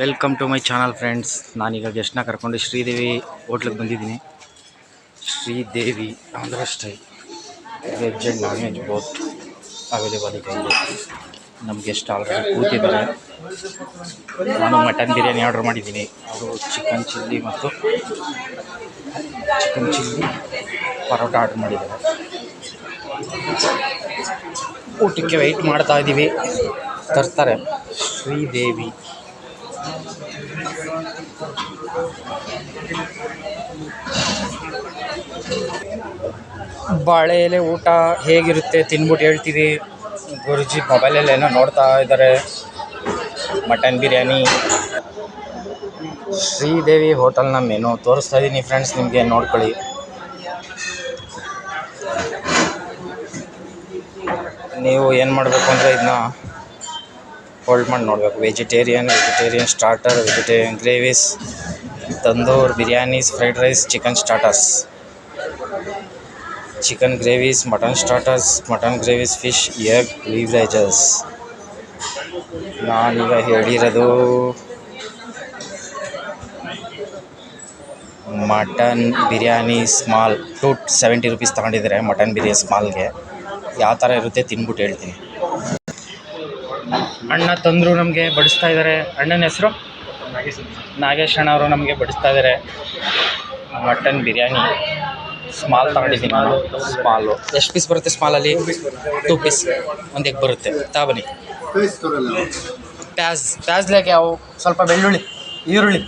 Welcome to my channel friends. ನಾನೀಗ ಗೆಸ್ಟ್ನ ಕರ್ಕೊಂಡು ಶ್ರೀದೇವಿ ಹೋಟ್ಲಿಗೆ ಬಂದಿದ್ದೀನಿ. Sridevi Andhra style veg and non veg both available ಇದೆ. ನಮ್ಮ ಗೆಸ್ಟ್ ಆಲ್ರೆಡಿ ಕೂತಿದ್ದಾರೆ. ನಾನು ಮಟನ್ ಬಿರಿಯಾನಿ ಆರ್ಡ್ರ್ ಮಾಡಿದ್ದೀನಿ. ಅವರು ಚಿಕನ್ ಚಿಲ್ಲಿ ಮತ್ತು ಚಿಕನ್ ಚಿಲ್ಲಿ ಪರೋಟ ಆರ್ಡ್ರ್ ಮಾಡಿದ್ದಾರೆ. ಊಟಕ್ಕೆ ವೆಯ್ಟ್ ಮಾಡ್ತಾ ಇದ್ದೀವಿ, ತರ್ತಾರೆ. ಶ್ರೀದೇವಿ ಬಾಳೆ ಎಲೆ ಊಟ ಹೇಗಿರುತ್ತೆ ತಿಂದ್ಬಿಟ್ಟು ಹೇಳ್ತೀವಿ. ಗುರುಜಿ ಮೊಬೈಲಲ್ಲಿ ಏನೋ ನೋಡ್ತಾ ಇದ್ದಾರೆ. ಮಟನ್ ಬಿರಿಯಾನಿ ಶ್ರೀದೇವಿ ಹೋಟೆಲ್ನ ಮೆನು ತೋರಿಸ್ತಾ ಇದ್ದೀನಿ ಫ್ರೆಂಡ್ಸ್, ನಿಮಗೆ ನೋಡ್ಕೊಳ್ಳಿ. ನೀವು ಏನು ಮಾಡಬೇಕು ಅಂದರೆ ಇದನ್ನ ಹೋಲ್ಡ್ ಮಾಡಿ ನೋಡಬೇಕು. Vegetarian starter, vegetarian gravies, tandoor biryanis, fried rice, chicken starters, chicken gravies, mutton starters, mutton gravies, fish, egg, beverages. ನಾನೀಗ ಹೇಳಿರೋದು ಮಟನ್ ಬಿರಿಯಾನಿ ಸ್ಮಾಲ್ 270 ರೂಪೀಸ್ ತಗೊಂಡಿದ್ದಾರೆ. ಮಟನ್ ಬಿರಿಯಾನಿ ಸ್ಮಾಲ್ಗೆ ಯಾವ ಥರ ಇರುತ್ತೆ ತಿಂದ್ಬಿಟ್ಟು ಹೇಳ್ತೀನಿ. ಅಣ್ಣ ತಂದರು ನಮಗೆ ಬಡಿಸ್ತಾ ಇದ್ದಾರೆ. ಅಣ್ಣನ ಹೆಸರು ನಾಗೇಶ್ ಅಣ್ಣ ಅವರು ನಮಗೆ ಬಡಿಸ್ತಾ ಇದ್ದಾರೆ. ಮಟನ್ ಬಿರಿಯಾನಿ ಸ್ಮಾಲ್ ತಗೊಂಡಿದ್ದೀನಿ ನಾನು. ಸ್ಮಾಲು ಎಷ್ಟು ಪೀಸ್ ಬರುತ್ತೆ? ಸ್ಮಾಲಲ್ಲಿ 2 ಪೀಸ್, ಒಂದು ಎಗ್ ಬರುತ್ತೆ. ಬನ್ನಿ. ಪ್ಯಾಜ್ಲೆಗೆ ಯಾವ ಸ್ವಲ್ಪ ಬೆಳ್ಳುಳ್ಳಿ, ಈರುಳ್ಳಿ